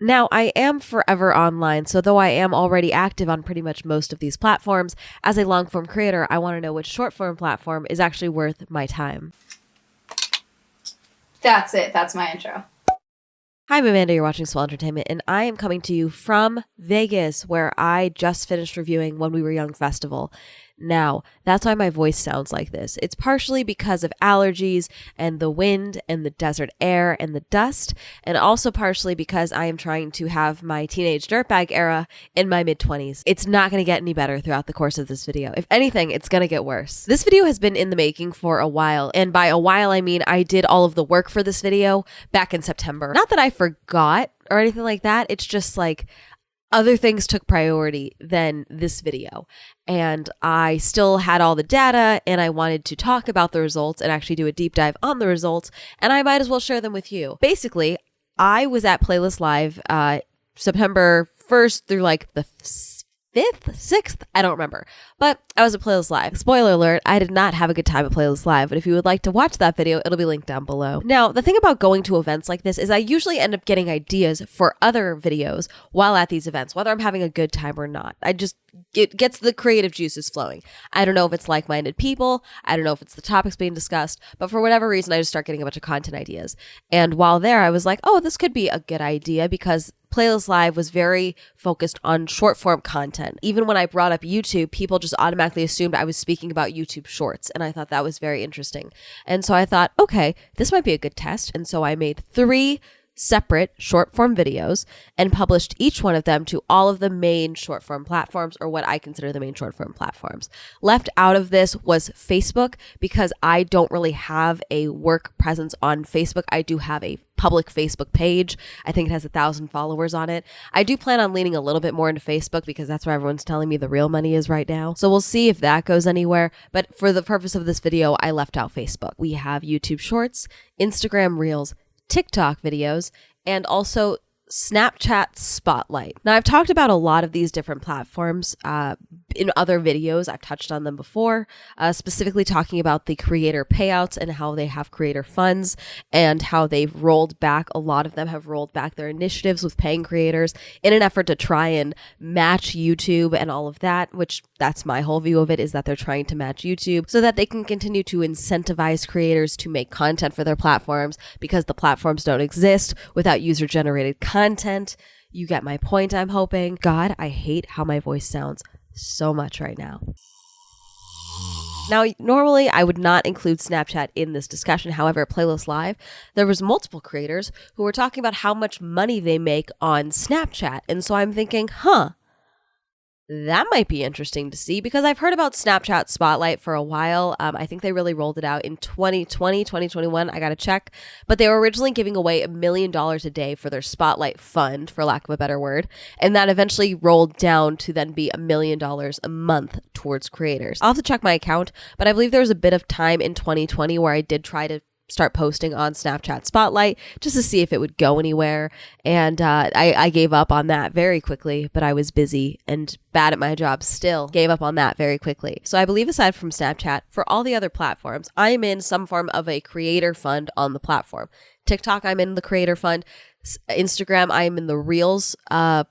Now, I am forever online, so though I am already active on pretty much most of these platforms, as a long-form creator, I want to know which short-form platform is actually worth my time. That's it. That's my intro. Hi, I'm Amanda. You're watching Swell Entertainment, and I am coming to you from Vegas, where I just finished reviewing When We Were Young Festival. Now, that's why my voice sounds like this. It's partially because of allergies and the wind and the desert air and the dust, and also partially because I am trying to have my teenage dirtbag era in my mid-20s. It's not going to get any better throughout the course of this video. If anything, it's going to get worse. This video has been in the making for a while, and by a while I mean I did all of the work for this video back in September. Not that I forgot or anything like that, it's just like other things took priority than this video. And I still had all the data and I wanted to talk about the results and actually do a deep dive on the results. And I might as well share them with you. Basically, I was at Playlist Live September 1st through like the 5th, 6th, I don't remember. But I was at Playlist Live. Spoiler alert, I did not have a good time at Playlist Live, but if you would like to watch that video, it'll be linked down below. Now, the thing about going to events like this is I usually end up getting ideas for other videos while at these events, whether I'm having a good time or not. It gets the creative juices flowing. I don't know if it's like-minded people, I don't know if it's the topics being discussed, but for whatever reason, I just start getting a bunch of content ideas. And while there, I was like, oh, this could be a good idea because Playlist Live was very focused on short form content. Even when I brought up YouTube, people just automatically assumed I was speaking about YouTube shorts. And I thought that was very interesting. And so I thought, okay, this might be a good test. And so I made 3 separate short form videos and published each one of them to all of the main short form platforms, or what I consider the main short form platforms. Left out of this was Facebook because I don't really have a work presence on Facebook. I do have a public Facebook page. I think it has 1,000 followers on it. I do plan on leaning a little bit more into Facebook because that's where everyone's telling me the real money is right now. So we'll see if that goes anywhere. But for the purpose of this video, I left out Facebook. We have YouTube Shorts, Instagram Reels, TikTok videos, and also Snapchat Spotlight. Now, I've talked about a lot of these different platforms in other videos. I've touched on them before, specifically talking about the creator payouts and how they have creator funds and how they've rolled back. A lot of them have rolled back their initiatives with paying creators in an effort to try and match YouTube and all of that, which that's my whole view of it, is that they're trying to match YouTube so that they can continue to incentivize creators to make content for their platforms because the platforms don't exist without user-generated content. You get my point, I'm hoping. God, I hate how my voice sounds so much right now. Now, normally I would not include Snapchat in this discussion. However, at Playlist Live, there was multiple creators who were talking about how much money they make on Snapchat. And so I'm thinking, that might be interesting to see because I've heard about Snapchat Spotlight for a while. I think they really rolled it out in 2020, 2021. I got to check. But they were originally giving away $1 million a day for their Spotlight fund, for lack of a better word. And that eventually rolled down to then be $1 million a month towards creators. I'll have to check my account, but I believe there was a bit of time in 2020 where I did try to start posting on Snapchat Spotlight just to see if it would go anywhere. And I gave up on that very quickly, but I was busy and bad at my job still. Gave up on that very quickly. So I believe aside from Snapchat, for all the other platforms, I'm in some form of a creator fund on the platform. TikTok, I'm in the creator fund. Instagram, I'm in the Reels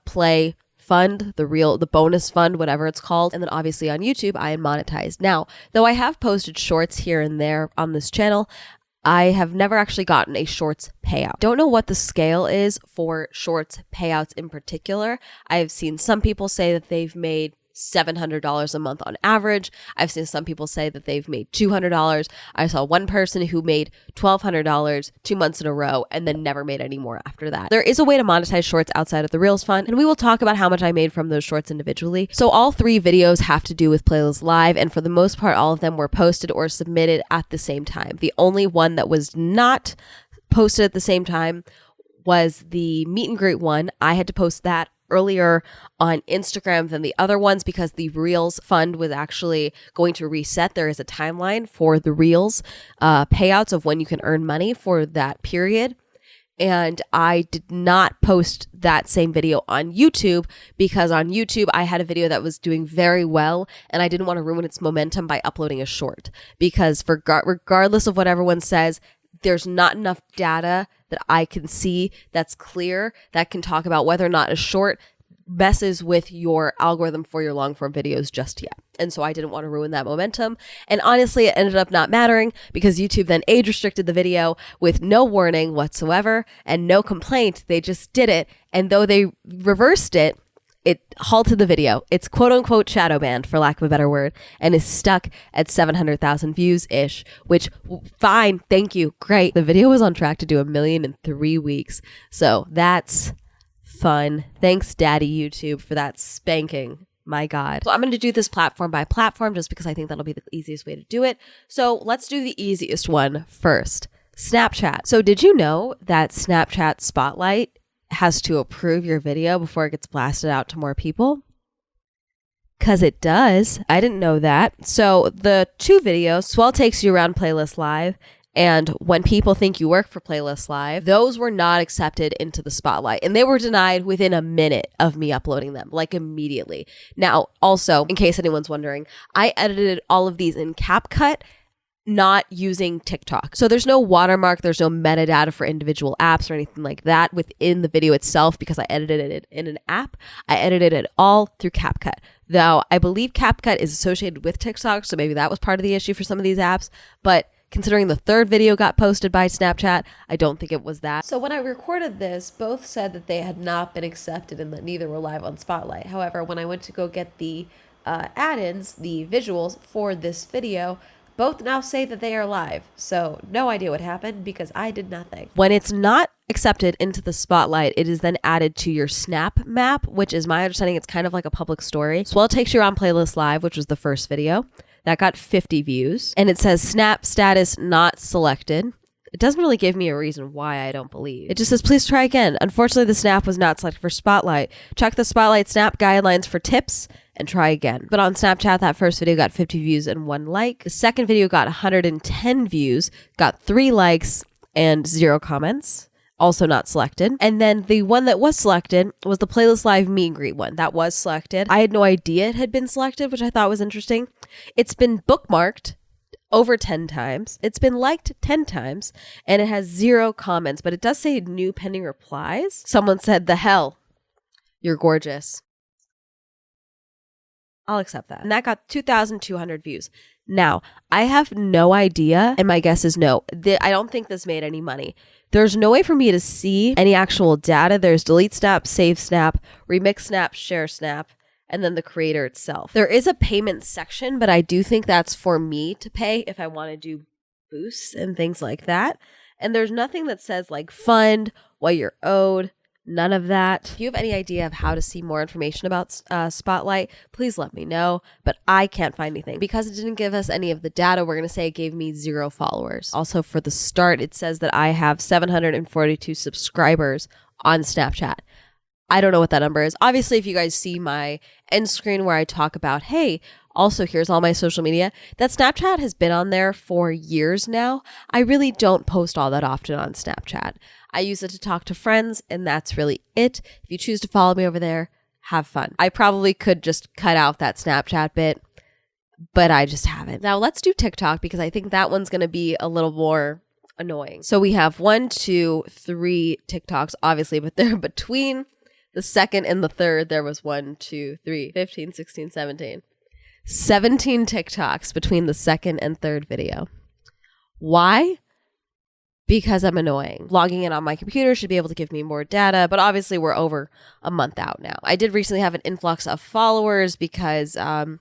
play fund, the bonus fund, whatever it's called. And then obviously on YouTube, I am monetized. Now, though I have posted shorts here and there on this channel, I have never actually gotten a shorts payout. Don't know what the scale is for shorts payouts in particular. I've seen some people say that they've made $700 a month on average. I've seen some people say that they've made $200. I saw one person who made $1,200 2 months in a row and then never made any more after that. There is a way to monetize shorts outside of the Reels fund, and we will talk about how much I made from those shorts individually. So all 3 videos have to do with Playlist Live, and for the most part, all of them were posted or submitted at the same time. The only one that was not posted at the same time was the meet and greet one. I had to post that earlier on Instagram than the other ones because the Reels fund was actually going to reset. There is a timeline for the Reels payouts of when you can earn money for that period. And I did not post that same video on YouTube because on YouTube, I had a video that was doing very well and I didn't want to ruin its momentum by uploading a short because regardless of what everyone says, there's not enough data that I can see that's clear that can talk about whether or not a short messes with your algorithm for your long form videos just yet. And so I didn't want to ruin that momentum. And honestly, it ended up not mattering because YouTube then age restricted the video with no warning whatsoever and no complaint. They just did it. And though they reversed it, it halted the video. It's quote unquote shadow banned, for lack of a better word, and is stuck at 700,000 views ish, which fine. Thank you. Great. The video was on track to do 1 million in 3 weeks. So that's fun. Thanks, Daddy YouTube, for that spanking. My God. So I'm going to do this platform by platform just because I think that'll be the easiest way to do it. So let's do the easiest one first. Snapchat. So did you know that Snapchat Spotlight has to approve your video before it gets blasted out to more people? Because it does. I didn't know that. So the 2 videos, Swell Takes You Around Playlist Live and When People Think You Work for Playlist Live, those were not accepted into the Spotlight. And they were denied within a minute of me uploading them, like immediately. Now, also, in case anyone's wondering, I edited all of these in CapCut, not using TikTok. So there's no watermark, there's no metadata for individual apps or anything like that within the video itself because I edited it in an app. I edited it all through CapCut. Though I believe CapCut is associated with TikTok, so maybe that was part of the issue for some of these apps. But considering the 3rd video got posted by Snapchat, I don't think it was that. So when I recorded this, both said that they had not been accepted and that neither were live on Spotlight. However, when I went to go get the add-ins, the visuals for this video, both now say that they are live. So no idea what happened because I did nothing. When it's not accepted into the Spotlight, it is then added to your Snap map, which is my understanding, it's kind of like a public story. Swell Takes You Around Playlist Live, which was the first video. That got 50 views. And it says Snap status not selected. It doesn't really give me a reason why, I don't believe. It just says, please try again. Unfortunately, the Snap was not selected for Spotlight. Check the Spotlight Snap guidelines for tips and try again. But on Snapchat, that first video got 50 views and 1 like. The second video got 110 views, got 3 likes and 0 comments. Also not selected. And then the one that was selected was the Playlist Live Meet and Greet one. That was selected. I had no idea it had been selected, which I thought was interesting. It's been bookmarked over 10 times. It's been liked 10 times, and it has 0 comments, but it does say new pending replies. Someone said, the hell, you're gorgeous. I'll accept that. And that got 2,200 views. Now, I have no idea, and my guess is no. I don't think this made any money. There's no way for me to see any actual data. There's delete snap, save snap, remix snap, share snap, and then the creator itself. There is a payment section, but I do think that's for me to pay if I want to do boosts and things like that. And there's nothing that says like fund, what you're owed, none of that. If you have any idea of how to see more information about Spotlight, please let me know. But I can't find anything. Because it didn't give us any of the data, we're going to say it gave me 0 followers. Also, for the start, it says that I have 742 subscribers on Snapchat. I don't know what that number is. Obviously, if you guys see my end screen where I talk about, hey, also here's all my social media, that Snapchat has been on there for years now. I really don't post all that often on Snapchat. I use it to talk to friends, and that's really it. If you choose to follow me over there, have fun. I probably could just cut out that Snapchat bit, but I just haven't. Now let's do TikTok because I think that one's going to be a little more annoying. So we have 1, 2, 3 TikToks, obviously, but they're between the second and the third. There was 1, 2, 3, 15, 16, 17. 17 TikToks between the second and third video. Why? Because I'm annoying. Logging in on my computer should be able to give me more data, but obviously we're over a month out now. I did recently have an influx of followers because I'm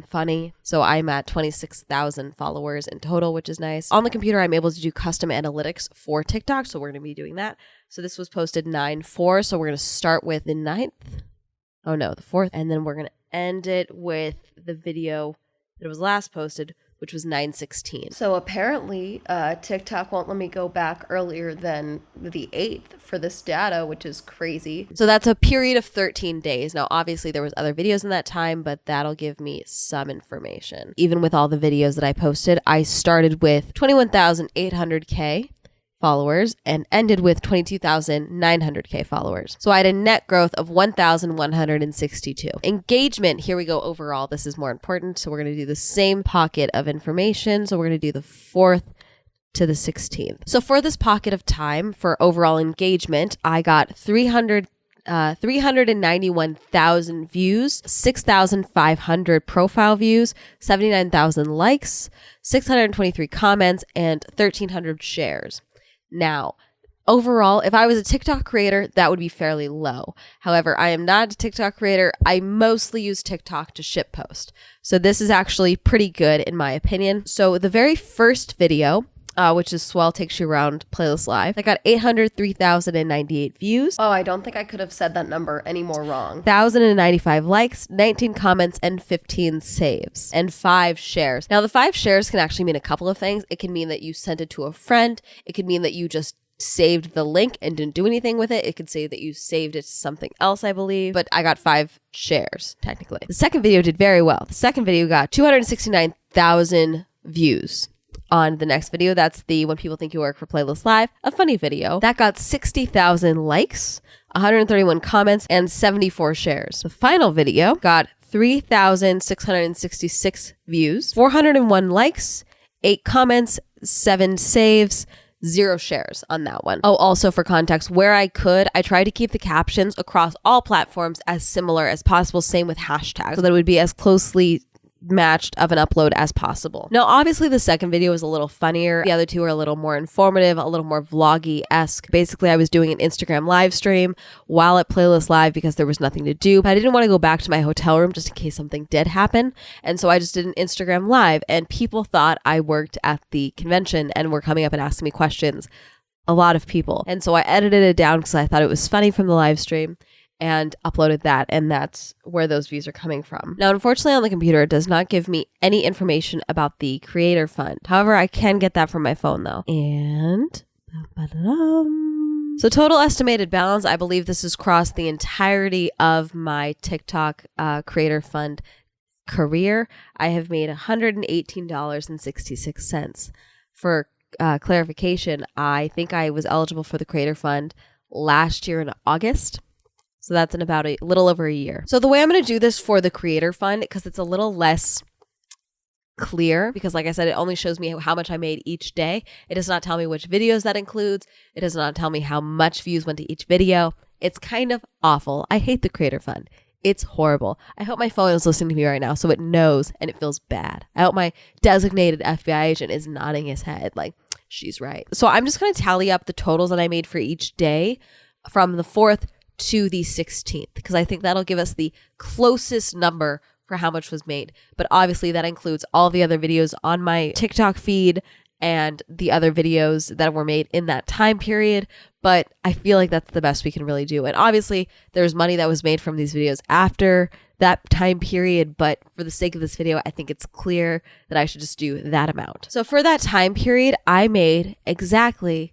funny. So I'm at 26,000 followers in total, which is nice. On the computer, I'm able to do custom analytics for TikTok, so we're going to be doing that. So this was posted 9/4, so we're going to start with the 9th. Oh no, the 4th. And then we're going to end it with the video that was last posted, which was 9/16. So apparently TikTok won't let me go back earlier than the 8th for this data, which is crazy. So that's a period of 13 days. Now, obviously there was other videos in that time, but that'll give me some information. Even with all the videos that I posted, I started with 21,800K followers and ended with 22,900K followers. So I had a net growth of 1,162. Engagement, here we go overall. This is more important. So we're going to do the same pocket of information. So we're going to do the 4th to the 16th. So for this pocket of time for overall engagement, I got 391,000 views, 6,500 profile views, 79,000 likes, 623 comments, and 1,300 shares. Now, overall, if I was a TikTok creator, that would be fairly low. However, I am not a TikTok creator. I mostly use TikTok to shitpost. So this is actually pretty good in my opinion. So the very first video, which is Swell Takes You Around Playlist Live, I got 803,098 views. Oh, I don't think I could have said that number any more wrong. 1,095 likes, 19 comments, and 15 saves, and 5 shares. Now, the 5 shares can actually mean a couple of things. It can mean that you sent it to a friend. It could mean that you just saved the link and didn't do anything with it. It could say that you saved it to something else, I believe, but I got 5 shares, technically. The second video did very well. The second video got 269,000 views. On the next video, that's the When People Think You Work for Playlist Live, a funny video. That got 60,000 likes, 131 comments, and 74 shares. The final video got 3,666 views, 401 likes, 8 comments, 7 saves, 0 shares on that one. Oh, also for context, where I could, I tried to keep the captions across all platforms as similar as possible, same with hashtags, so that it would be as closely matched of an upload as possible. Now, obviously the second video was a little funnier. The other two are a little more informative, a little more vloggy-esque. Basically, I was doing an Instagram live stream while at Playlist Live because there was nothing to do, but I didn't want to go back to my hotel room just in case something did happen. And so I just did an Instagram live, and people thought I worked at the convention and were coming up and asking me questions. A lot of people. And so I edited it down because I thought it was funny from the live stream, and uploaded that, and that's where those views are coming from. Now, unfortunately, on the computer, it does not give me any information about the creator fund. However, I can get that from my phone, though. And so total estimated balance, I believe this has crossed the entirety of my TikTok creator fund career. I have made $118.66. For clarification, I think I was eligible for the creator fund last year in August. So that's in about a little over a year. So the way I'm going to do this for the creator fund, because it's a little less clear, because like I said, it only shows me how much I made each day. It does not tell me which videos that includes. It does not tell me how much views went to each video. It's kind of awful. I hate the creator fund. It's horrible. I hope my phone is listening to me right now so it knows and it feels bad. I hope my designated FBI agent is nodding his head like, she's right. So I'm just going to tally up the totals that I made for each day from the 4th to the 16th, because I think that'll give us the closest number for how much was made. But obviously that includes all the other videos on my TikTok feed and the other videos that were made in that time period. But I feel like that's the best we can really do. And obviously there's money that was made from these videos after that time period, but for the sake of this video, I think it's clear that I should just do that amount. So for that time period, I made exactly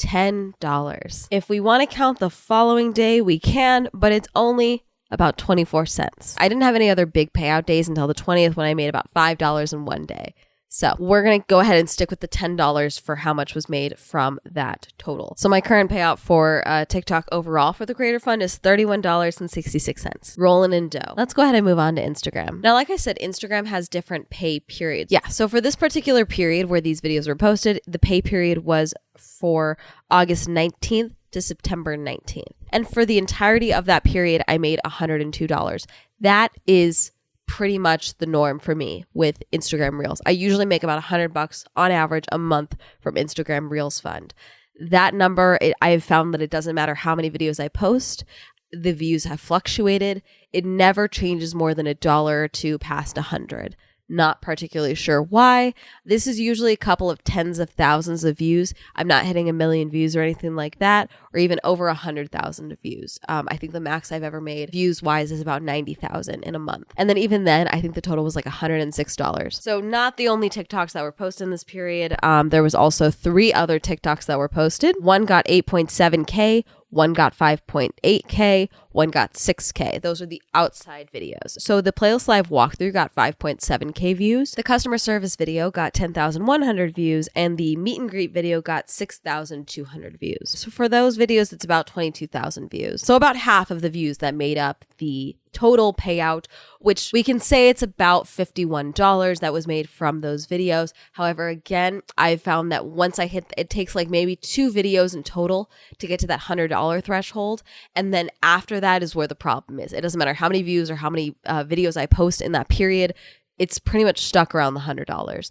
$10. If we want to count the following day, we can, but it's only about 24 cents. I didn't have any other big payout days until the 20th when I made about $5 in one day. So we're going to go ahead and stick with the $10 for how much was made from that total. So my current payout for TikTok overall for the Creator Fund is $31.66. Rolling in dough. Let's go ahead and move on to Instagram. Now, like I said, Instagram has different pay periods. Yeah, so for this particular period where these videos were posted, the pay period was for August 19th to September 19th. And for the entirety of that period, I made $102. That is pretty much the norm for me with Instagram Reels. I usually make about $100 on average a month from Instagram Reels Fund. That number, I have found that it doesn't matter how many videos I post, the views have fluctuated. It never changes more than $1 or $2 past 100. Not particularly sure why. This is usually a couple of tens of thousands of views. I'm not hitting 1 million views or anything like that, or even over 100,000 views. I think the max I've ever made views wise is about 90,000 in a month. And then even then, I think the total was like $106. So not the only TikToks that were posted in this period. There was also 3 other TikToks that were posted. One got 8.7K. One got 5.8K, one got 6K. Those are the outside videos. So the Playlist Live walkthrough got 5.7K views. The customer service video got 10,100 views, and the meet and greet video got 6,200 views. So for those videos, it's about 22,000 views. So about half of the views that made up the total payout, which we can say it's about $51 that was made from those videos. However, again, I found that once I hit, it takes like maybe 2 videos in total to get to that $100 threshold. And then after that is where the problem is. It doesn't matter how many views or how many videos I post in that period. It's pretty much stuck around the $100.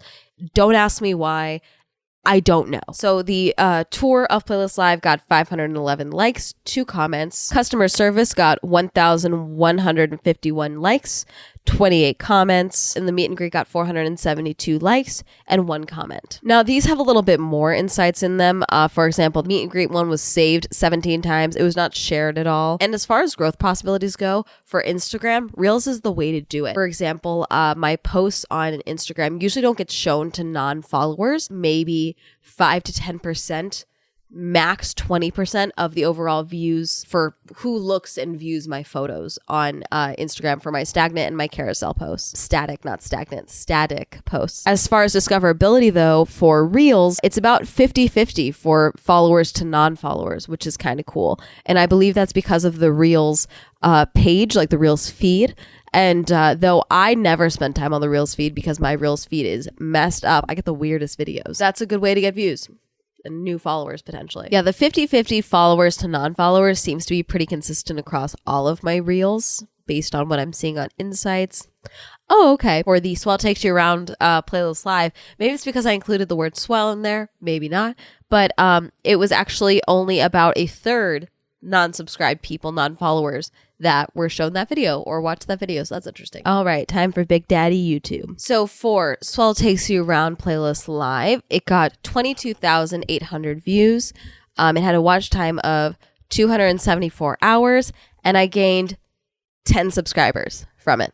Don't ask me why. I don't know. So the tour of Playlist Live got 511 likes, 2 comments. Customer service got 1,151 likes, 28 comments. And the meet and greet got 472 likes and 1 comment. Now, these have a little bit more insights in them. For example, the meet and greet one was saved 17 times. It was not shared at all. And as far as growth possibilities go, for Instagram, Reels is the way to do it. For example, my posts on Instagram usually don't get shown to non-followers, maybe 5 to 10%. Max 20% of the overall views for who looks and views my photos on Instagram for my stagnant and my carousel posts. Static, not stagnant, static posts. As far as discoverability though, for Reels, it's about 50-50 for followers to non-followers, which is kind of cool. And I believe that's because of the Reels page, like the Reels feed. And though I never spend time on the Reels feed because my Reels feed is messed up, I get the weirdest videos. That's a good way to get views. And new followers potentially. Yeah, the 50-50 followers to non-followers seems to be pretty consistent across all of my Reels based on what I'm seeing on Insights. Oh, okay. For the Swell Takes You Around Playlist Live, maybe it's because I included the word swell in there, maybe not. But it was actually only about a third non-subscribed people, non-followers that were shown that video or watched that video. So that's interesting. All right, time for Big Daddy YouTube. So for Swell Takes You Around Playlist Live, it got 22,800 views. It had a watch time of 274 hours, and I gained 10 subscribers from it.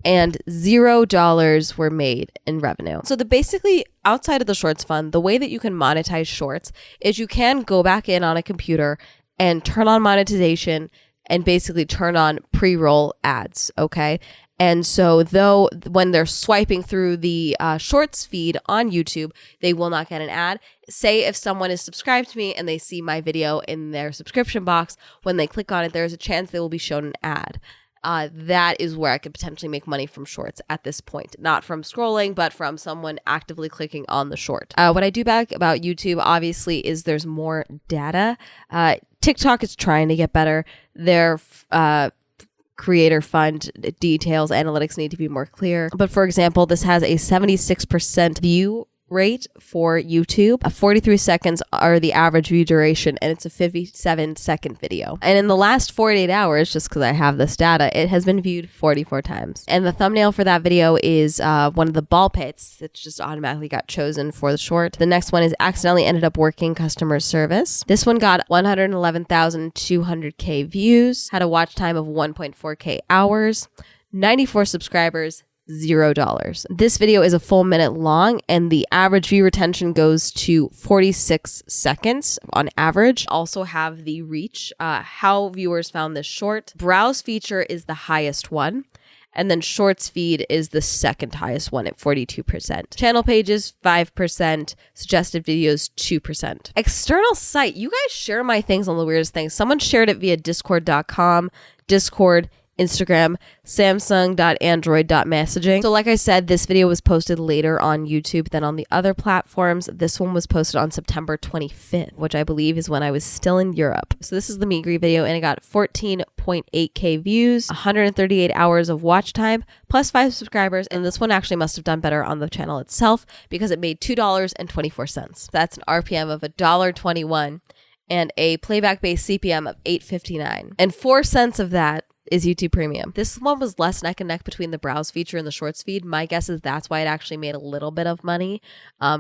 And $0 were made in revenue. So basically, outside of the Shorts Fund, the way that you can monetize Shorts is you can go back in on a computer and turn on monetization and basically turn on pre-roll ads, okay? And so though when they're swiping through the Shorts feed on YouTube, they will not get an ad. Say if someone is subscribed to me and they see my video in their subscription box, when they click on it, there's a chance they will be shown an ad. That is where I could potentially make money from Shorts at this point. Not from scrolling, but from someone actively clicking on the short. What I do back about YouTube, obviously, is there's more data. TikTok is trying to get better. Their creator fund details, analytics need to be more clear. But for example, this has a 76% view rate for YouTube. 43 seconds are the average view duration, and it's a 57-second video. And in the last 48 hours, just because I have this data, it has been viewed 44 times. And the thumbnail for that video is one of the ball pits that just automatically got chosen for the short. The next one is accidentally ended up working customer service. This one got 111,200K views, had a watch time of 1.4K hours, 94 subscribers, $0. This video is a full minute long, and the average view retention goes to 46 seconds on average. Also have the reach, how viewers found this short. Browse feature is the highest one, and then Shorts feed is the second highest one at 42%. Channel pages, 5%. Suggested videos, 2%. External site. You guys share my things on the weirdest things. Someone shared it via discord.com, Discord, Instagram, Samsung.android.messaging. So like I said, this video was posted later on YouTube than on the other platforms. This one was posted on September 25th, which I believe is when I was still in Europe. So this is the meet and greet video, and it got 14.8K views, 138 hours of watch time, plus 5 subscribers. And this one actually must have done better on the channel itself because it made $2.24. That's an RPM of $1.21 and a playback-based CPM of $8.59. And 4 cents of that is YouTube Premium. This one was less neck and neck between the browse feature and the Shorts feed. My guess is that's why it actually made a little bit of money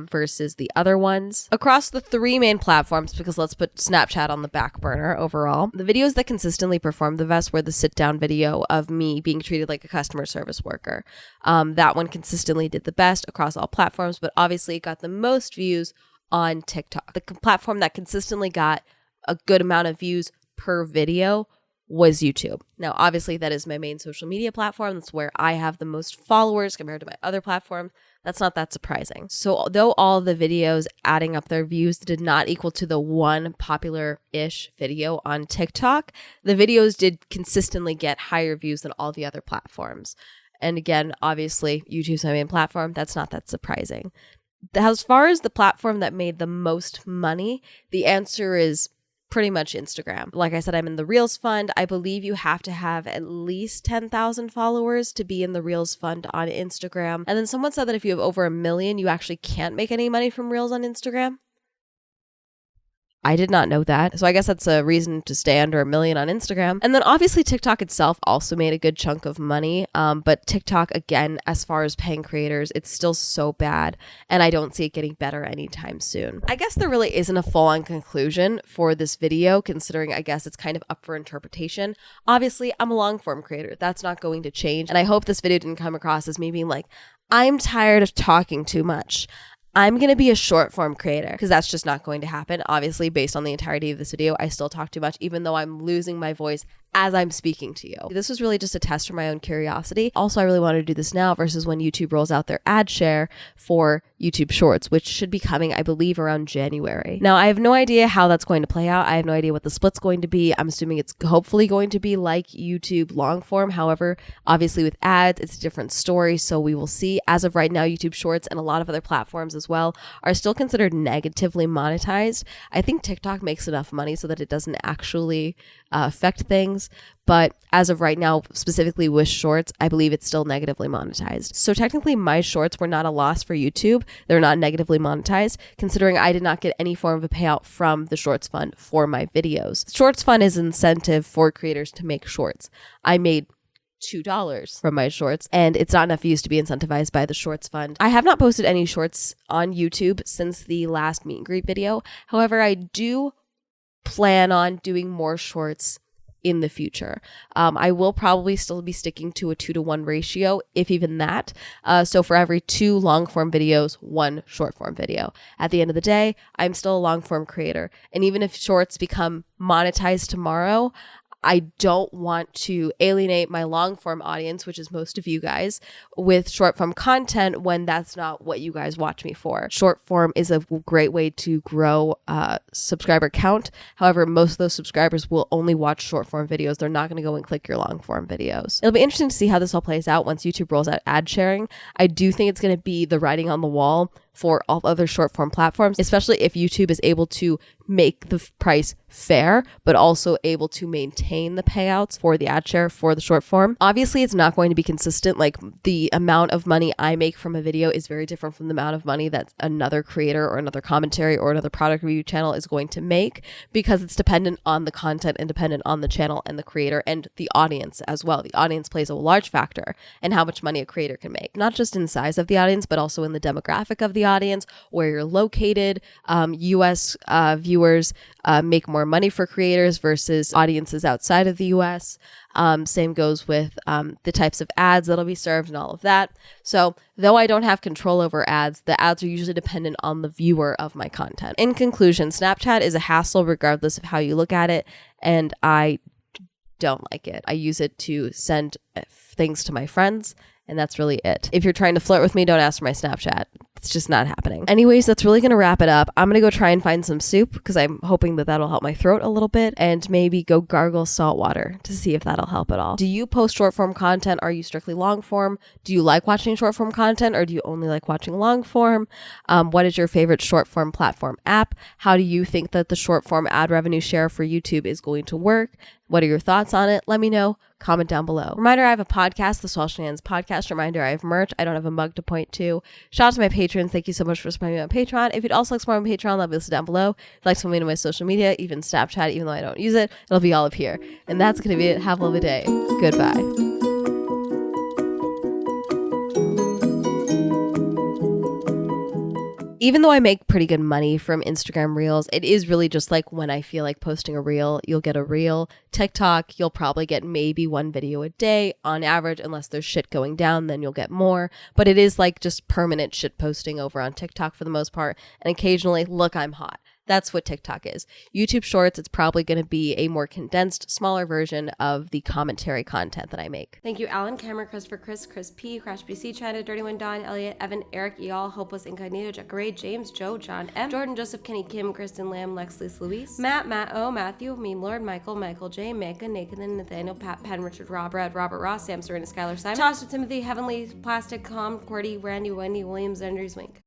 versus the other ones. Across the 3 main platforms, because let's put Snapchat on the back burner overall, the videos that consistently performed the best were the sit-down video of me being treated like a customer service worker. That one consistently did the best across all platforms, but obviously it got the most views on TikTok. The platform that consistently got a good amount of views per video was YouTube. Now, obviously, that is my main social media platform. That's where I have the most followers compared to my other platforms. That's not that surprising. So though all the videos adding up their views did not equal to the one popular-ish video on TikTok, the videos did consistently get higher views than all the other platforms. And again, obviously, YouTube's my main platform. That's not that surprising. As far as the platform that made the most money, the answer is pretty much Instagram. Like I said, I'm in the Reels Fund. I believe you have to have at least 10,000 followers to be in the Reels Fund on Instagram. And then someone said that if you have over 1 million, you actually can't make any money from Reels on Instagram. I did not know that. So I guess that's a reason to stay under 1 million on Instagram. And then obviously TikTok itself also made a good chunk of money. But TikTok, again, as far as paying creators, it's still so bad. And I don't see it getting better anytime soon. I guess there really isn't a full-on conclusion for this video, considering I guess it's kind of up for interpretation. Obviously, I'm a long-form creator. That's not going to change. And I hope this video didn't come across as me being like, I'm tired of talking too much. I'm going to be a short form creator, because that's just not going to happen. Obviously, based on the entirety of this video, I still talk too much, even though I'm losing my voice as I'm speaking to you. This was really just a test for my own curiosity. Also, I really wanted to do this now versus when YouTube rolls out their ad share for YouTube Shorts, which should be coming, I believe, around January. Now, I have no idea how that's going to play out. I have no idea what the split's going to be. I'm assuming it's hopefully going to be like YouTube long form. However, obviously with ads, it's a different story. So we will see. As of right now, YouTube Shorts and a lot of other platforms as well are still considered negatively monetized. I think TikTok makes enough money so that it doesn't actually affect things. But as of right now, specifically with Shorts, I believe it's still negatively monetized. So technically my Shorts were not a loss for YouTube. They're not negatively monetized, considering I did not get any form of a payout from the Shorts Fund for my videos. Shorts Fund is an incentive for creators to make shorts. I made $2 from my shorts, and it's not enough views to be incentivized by the Shorts Fund. I have not posted any shorts on YouTube since the last meet and greet video. However, I do plan on doing more shorts in the future. I will probably still be sticking to a 2-to-1 ratio, if even that. So for every 2 long form videos, 1 short form video. At the end of the day, I'm still a long form creator. And even if shorts become monetized tomorrow, I don't want to alienate my long form audience, which is most of you guys, with short form content when that's not what you guys watch me for. Short form is a great way to grow subscriber count. However, most of those subscribers will only watch short form videos. They're not going to go and click your long form videos. It'll be interesting to see how this all plays out once YouTube rolls out ad sharing. I do think it's going to be the writing on the wall for all other short form platforms, especially if YouTube is able to make the price fair, but also able to maintain the payouts for the ad share for the short form. Obviously, it's not going to be consistent. Like, the amount of money I make from a video is very different from the amount of money that another creator or another commentary or another product review channel is going to make, because it's dependent on the content and dependent on the channel and the creator and the audience as well. The audience plays a large factor in how much money a creator can make, not just in size of the audience, but also in the demographic of the audience, where you're located. US viewers make more money for creators versus audiences outside of the US. Same goes with the types of ads that'll be served and all of that. So though I don't have control over ads, the ads are usually dependent on the viewer of my content. In conclusion, Snapchat is a hassle regardless of how you look at it, and I don't like it. I use it to send things to my friends, and that's really it. If you're trying to flirt with me, don't ask for my Snapchat. It's just not happening. Anyways, that's really going to wrap it up. I'm going to go try and find some soup, because I'm hoping that that'll help my throat a little bit, and maybe go gargle salt water to see if that'll help at all. Do you post short form content? Are you strictly long form? Do you like watching short form content, or do you only like watching long form? What is your favorite short form platform app? How do you think that the short form ad revenue share for YouTube is going to work? What are your thoughts on it? Let me know. Comment down below. Reminder, I have a podcast, the Swell Shenanigans Podcast. Reminder, I have merch. I don't have a mug to point to. Shout out to my patrons. Thank you so much for supporting me on Patreon. If you'd also like support me on Patreon, that'll be listed down below. If you'd like to follow me on my social media, even Snapchat, even though I don't use it, it'll be all up here. And that's going to be it. Have a lovely day. Goodbye. Even though I make pretty good money from Instagram Reels, it is really just like when I feel like posting a reel, you'll get a reel. TikTok, you'll probably get maybe 1 video a day on average, unless there's shit going down, then you'll get more. But it is like just permanent shit posting over on TikTok for the most part. And occasionally, look, I'm hot. That's what TikTok is. YouTube Shorts, it's probably going to be a more condensed, smaller version of the commentary content that I make. Thank you, Alan, Cameron, Christopher, Chris P, Crash BC, China, Dirty One, Don, Elliot, Evan, Eric, Eal, Hopeless Incognito, Jack Ray, James, Joe, John, M, Jordan, Joseph, Kenny, Kim, Kristen, Lamb, Lex, Lisa, Luis, Matt, O, Matthew, Meme Lord, Michael J, Mecca, Nathan, Nathaniel, Pat, Penn, Richard, Robert Ross, Sam, Serena, Skylar, Simon, Tasha, Timothy, Heavenly, Plastic, Com, Cordy, Randy, Wendy, Williams, Andrews, Wink.